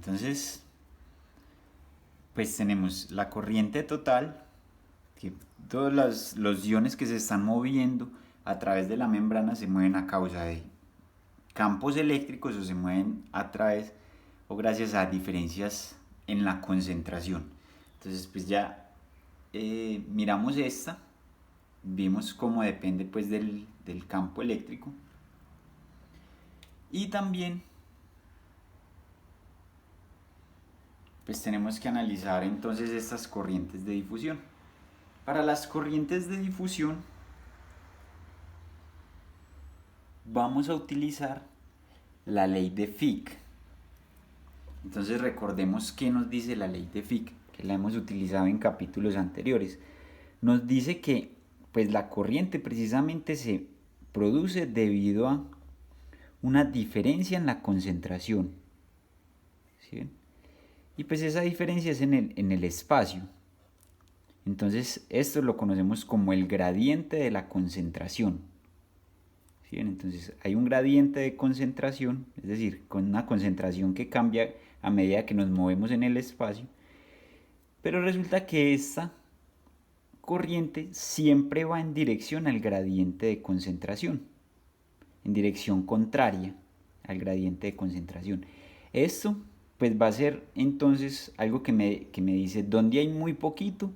entonces pues tenemos la corriente total, que todos los iones que se están moviendo a través de la membrana se mueven a causa de campos eléctricos o se mueven a través o gracias a diferencias en la concentración. Entonces pues ya miramos esta, vimos cómo depende pues del campo eléctrico y también pues tenemos que analizar entonces estas corrientes de difusión. Para las corrientes de difusión vamos a utilizar la ley de Fick. Entonces recordemos qué nos dice la ley de Fick, que la hemos utilizado en capítulos anteriores. Nos dice que pues la corriente precisamente se produce debido a una diferencia en la concentración. ¿Sí? Y pues esa diferencia es en el espacio. Entonces esto lo conocemos como el gradiente de la concentración. ¿Sí? Entonces hay un gradiente de concentración, es decir, con una concentración que cambia a medida que nos movemos en el espacio. Pero resulta que esta corriente siempre va en dirección al gradiente de concentración, en dirección contraria al gradiente de concentración. Esto pues va a ser entonces algo que me dice dónde hay muy poquito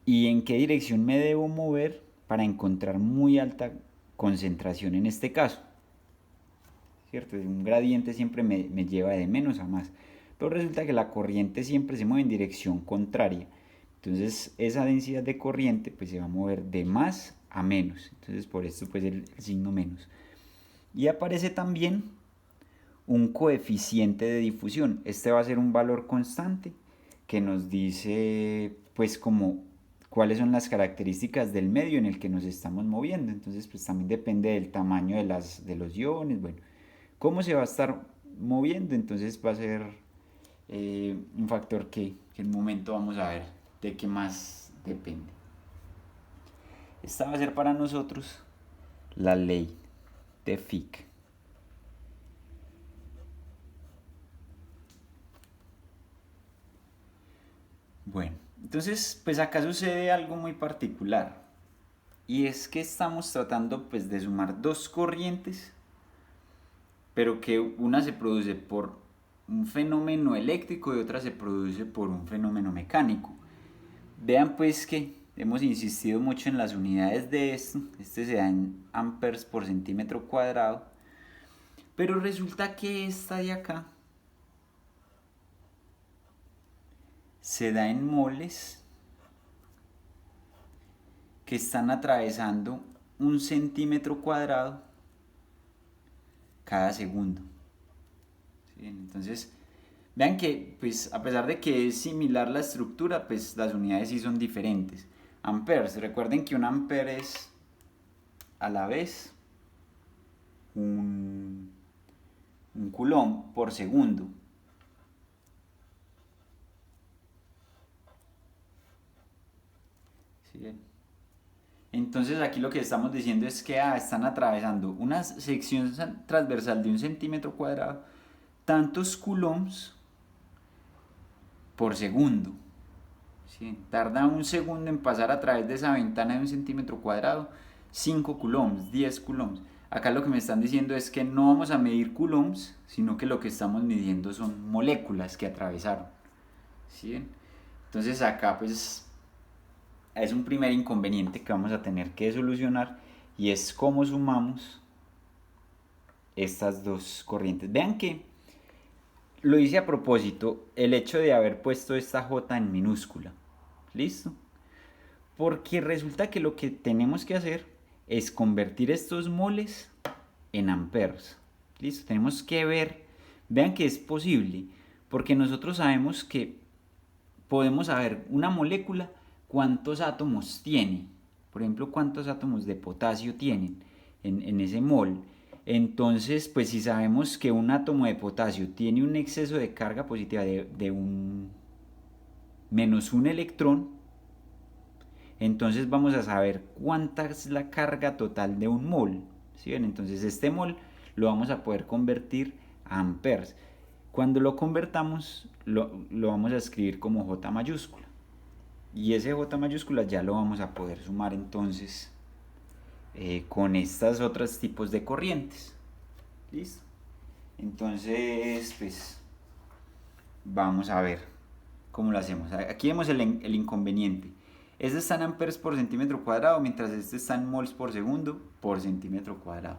y en qué dirección me debo mover para encontrar muy alta concentración en este caso. ¿Cierto? Un gradiente siempre me lleva de menos a más, pero resulta que la corriente siempre se mueve en dirección contraria. Entonces esa densidad de corriente pues se va a mover de más a menos. Entonces por esto pues el signo menos. Y aparece también un coeficiente de difusión. Este va a ser un valor constante que nos dice pues como cuáles son las características del medio en el que nos estamos moviendo. Entonces pues también depende del tamaño de los iones, bueno, cómo se va a estar moviendo. Entonces va a ser un factor que en un momento vamos a ver de qué más depende. Esta va a ser para nosotros la ley de Fick. Bueno, entonces pues acá sucede algo muy particular y es que estamos tratando pues de sumar dos corrientes, pero que una se produce por un fenómeno eléctrico y otra se produce por un fenómeno mecánico. Vean pues que hemos insistido mucho en las unidades de esto. Este se da en amperes por centímetro cuadrado. Pero resulta que esta de acá se da en moles que están atravesando un centímetro cuadrado cada segundo. ¿Sí? Entonces, vean que pues a pesar de que es similar la estructura, pues las unidades sí son diferentes. Amperes, recuerden que un ampere es a la vez un coulomb por segundo. ¿Sí? Entonces aquí lo que estamos diciendo es que están atravesando una sección transversal de un centímetro cuadrado, tantos coulombs por segundo. ¿Sí? Tarda un segundo en pasar a través de esa ventana de un centímetro cuadrado, 5 coulombs, 10 coulombs. Acá lo que me están diciendo es que no vamos a medir coulombs, sino que lo que estamos midiendo son moléculas que atravesaron. ¿Sí? Entonces acá pues es un primer inconveniente que vamos a tener que solucionar y es cómo sumamos estas dos corrientes. Vean que lo hice a propósito, el hecho de haber puesto esta J en minúscula. ¿Listo? Porque resulta que lo que tenemos que hacer es convertir estos moles en amperes. ¿Listo? Tenemos que ver, vean que es posible, porque nosotros sabemos que podemos saber una molécula cuántos átomos tiene. Por ejemplo, cuántos átomos de potasio tienen en ese mol. Entonces, pues si sabemos que un átomo de potasio tiene un exceso de carga positiva de un menos un electrón, entonces vamos a saber cuánta es la carga total de un mol. ¿Sí ven? Entonces este mol lo vamos a poder convertir a amperes. Cuando lo convertamos, lo vamos a escribir como J mayúscula. Y ese J mayúscula ya lo vamos a poder sumar entonces con estas otros tipos de corrientes. ¿Listo? Entonces, pues vamos a ver cómo lo hacemos. Aquí vemos el inconveniente. Este está en amperes por centímetro cuadrado, mientras este está en mols por segundo por centímetro cuadrado.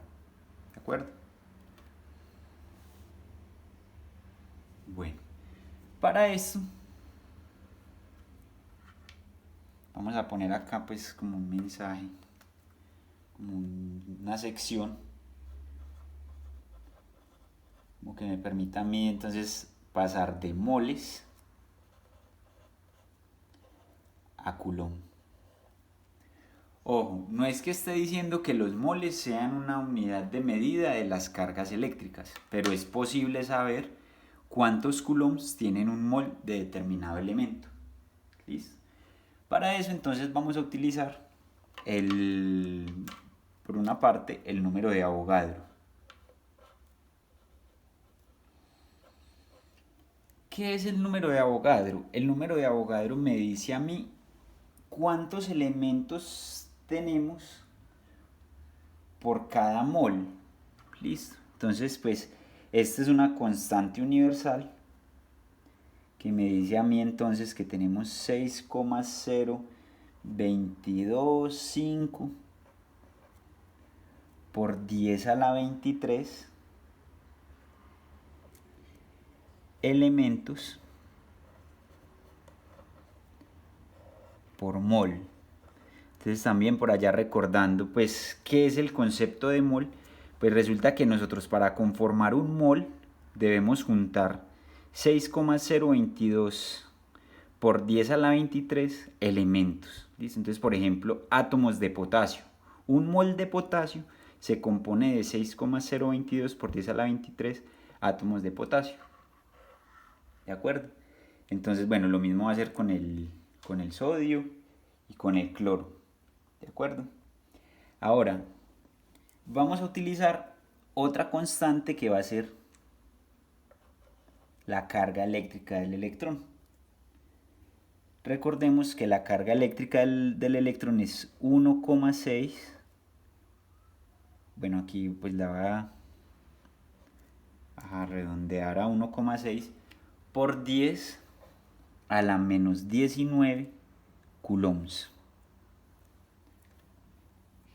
¿De acuerdo? Bueno, para eso vamos a poner acá pues como un mensaje, como una sección, como que me permita a mí entonces pasar de moles a coulomb. Ojo, no es que esté diciendo que los moles sean una unidad de medida de las cargas eléctricas, pero es posible saber cuántos coulombs tienen un mol de determinado elemento. ¿Listo? Para eso entonces vamos a utilizar por una parte el número de Avogadro. ¿Qué es el número de Avogadro? El número de Avogadro me dice a mí cuántos elementos tenemos por cada mol. Listo. Entonces, pues, esta es una constante universal que me dice a mí entonces que tenemos 6,0225 por 10 a la 23 elementos por mol. Entonces también por allá recordando pues qué es el concepto de mol, pues resulta que nosotros para conformar un mol debemos juntar 6,022 por 10 a la 23 elementos. ¿Listo? Entonces por ejemplo átomos de potasio. Un mol de potasio se compone de 6,022 por 10 a la 23 átomos de potasio. ¿De acuerdo? Entonces, bueno, lo mismo va a ser con el sodio y con el cloro. ¿De acuerdo? Ahora, vamos a utilizar otra constante que va a ser la carga eléctrica del electrón. Recordemos que la carga eléctrica del electrón es 1,6. Bueno, aquí pues la voy a redondear a 1,6 por 10 a la menos 19 coulombs.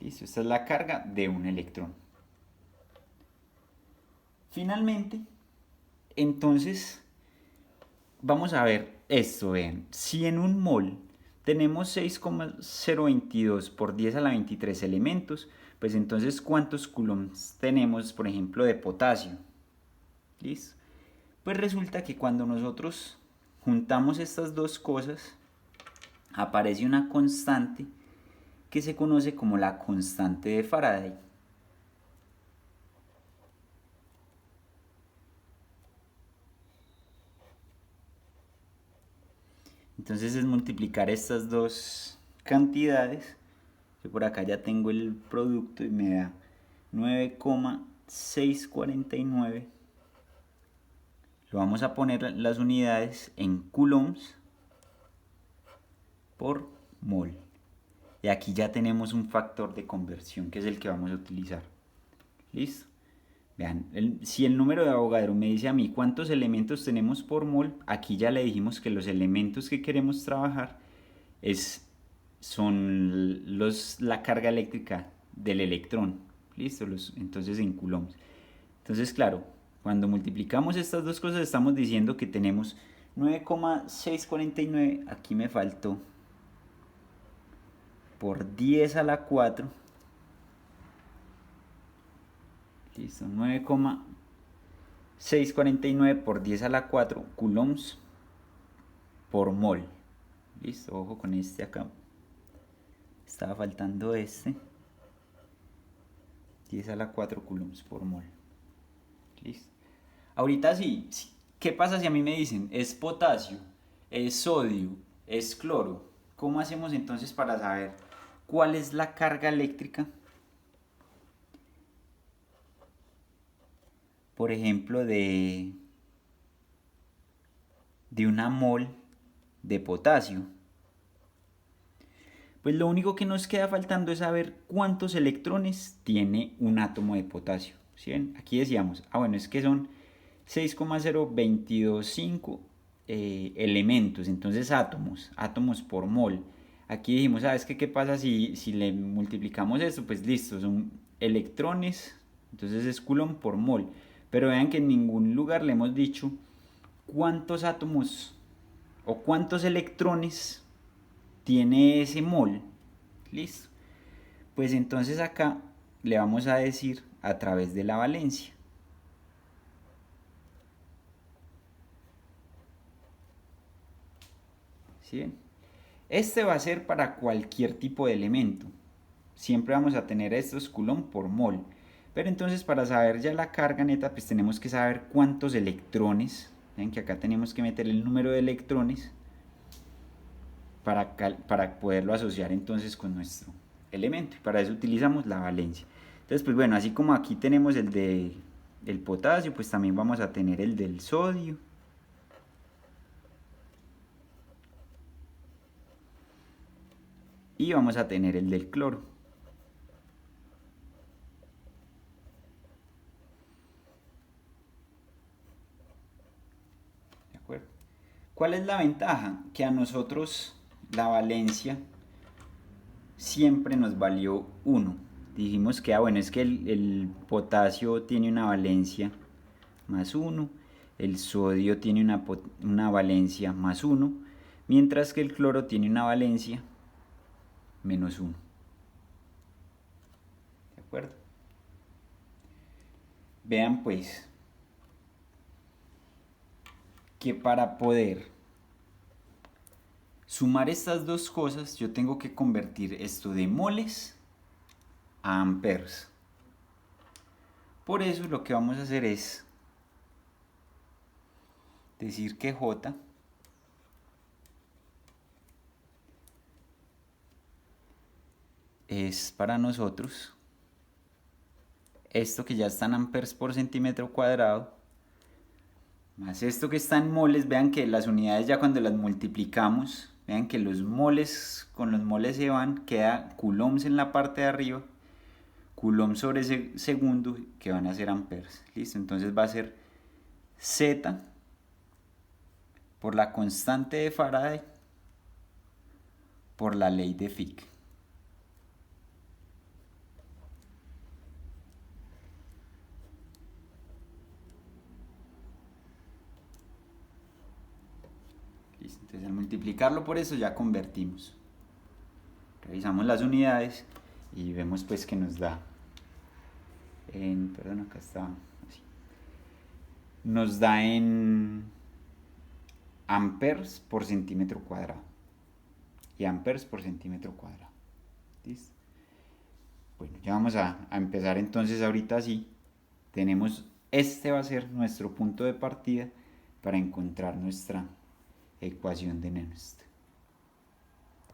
¿Listo? Esta es la carga de un electrón. Finalmente, entonces, vamos a ver esto, vean. Si en un mol tenemos 6,022 por 10 a la 23 elementos, pues entonces, ¿cuántos coulombs tenemos, por ejemplo, de potasio? ¿Listo? Pues resulta que cuando nosotros juntamos estas dos cosas, aparece una constante que se conoce como la constante de Faraday. Entonces es multiplicar estas dos cantidades. Yo por acá ya tengo el producto y me da 9,649. Lo vamos a poner las unidades en coulombs por mol. Y aquí ya tenemos un factor de conversión que es el que vamos a utilizar. ¿Listo? Vean, si el número de Avogadro me dice a mí cuántos elementos tenemos por mol, aquí ya le dijimos que los elementos que queremos trabajar son la carga eléctrica del electrón. ¿Listo? Entonces en coulombs. Entonces, claro, cuando multiplicamos estas dos cosas estamos diciendo que tenemos 9,649, aquí me faltó, por 10 a la 4. Listo, 9,649 por 10 a la 4 coulombs por mol. Listo, ojo con este acá. Estaba faltando este. 10 a la 4 coulombs por mol. Listo. Ahorita sí, ¿qué pasa si a mí me dicen es potasio, es sodio, es cloro? ¿Cómo hacemos entonces para saber cuál es la carga eléctrica? Por ejemplo, de de una mol de potasio. Pues lo único que nos queda faltando es saber cuántos electrones tiene un átomo de potasio. ¿Sí ven? Aquí decíamos, bueno, es que son 6,0225 elementos, entonces átomos por mol. Aquí dijimos, ¿sabes qué pasa si le multiplicamos esto? Pues listo, son electrones, entonces es coulomb por mol. Pero vean que en ningún lugar le hemos dicho cuántos átomos o cuántos electrones tiene ese mol. Listo. Pues entonces acá le vamos a decir a través de la valencia. ¿Sí ven? Este va a ser para cualquier tipo de elemento. Siempre vamos a tener estos coulomb por mol. Pero entonces para saber ya la carga neta, pues tenemos que saber cuántos electrones. Ven que acá tenemos que meter el número de electrones para poderlo asociar entonces con nuestro elemento. Y para eso utilizamos la valencia. Entonces, pues bueno, así como aquí tenemos el del potasio, pues también vamos a tener el del sodio. Y vamos a tener el del cloro. ¿De acuerdo? ¿Cuál es la ventaja? Que a nosotros la valencia siempre nos valió 1. Dijimos que, bueno, es que el potasio tiene una valencia más 1, el sodio tiene una valencia más 1, mientras que el cloro tiene una valencia menos 1. ¿De acuerdo? Vean pues que para poder sumar estas dos cosas yo tengo que convertir esto de moles a amperes. Por eso lo que vamos a hacer es decir que J es para nosotros esto que ya está en amperes por centímetro cuadrado más esto que está en moles. Vean que las unidades ya cuando las multiplicamos, vean que los moles con los moles se van, queda coulombs en la parte de arriba, coulomb sobre segundo, que van a ser amperes. Listo, entonces va a ser Z por la constante de Faraday por la ley de Fick. Listo, entonces al multiplicarlo por eso ya convertimos. Revisamos las unidades y vemos pues que nos da perdón, acá está así. Nos da en amperes por centímetro cuadrado y amperes por centímetro cuadrado. ¿Listo? Bueno, ya vamos a empezar entonces ahorita sí. Este va a ser nuestro punto de partida para encontrar nuestra ecuación de Nernst.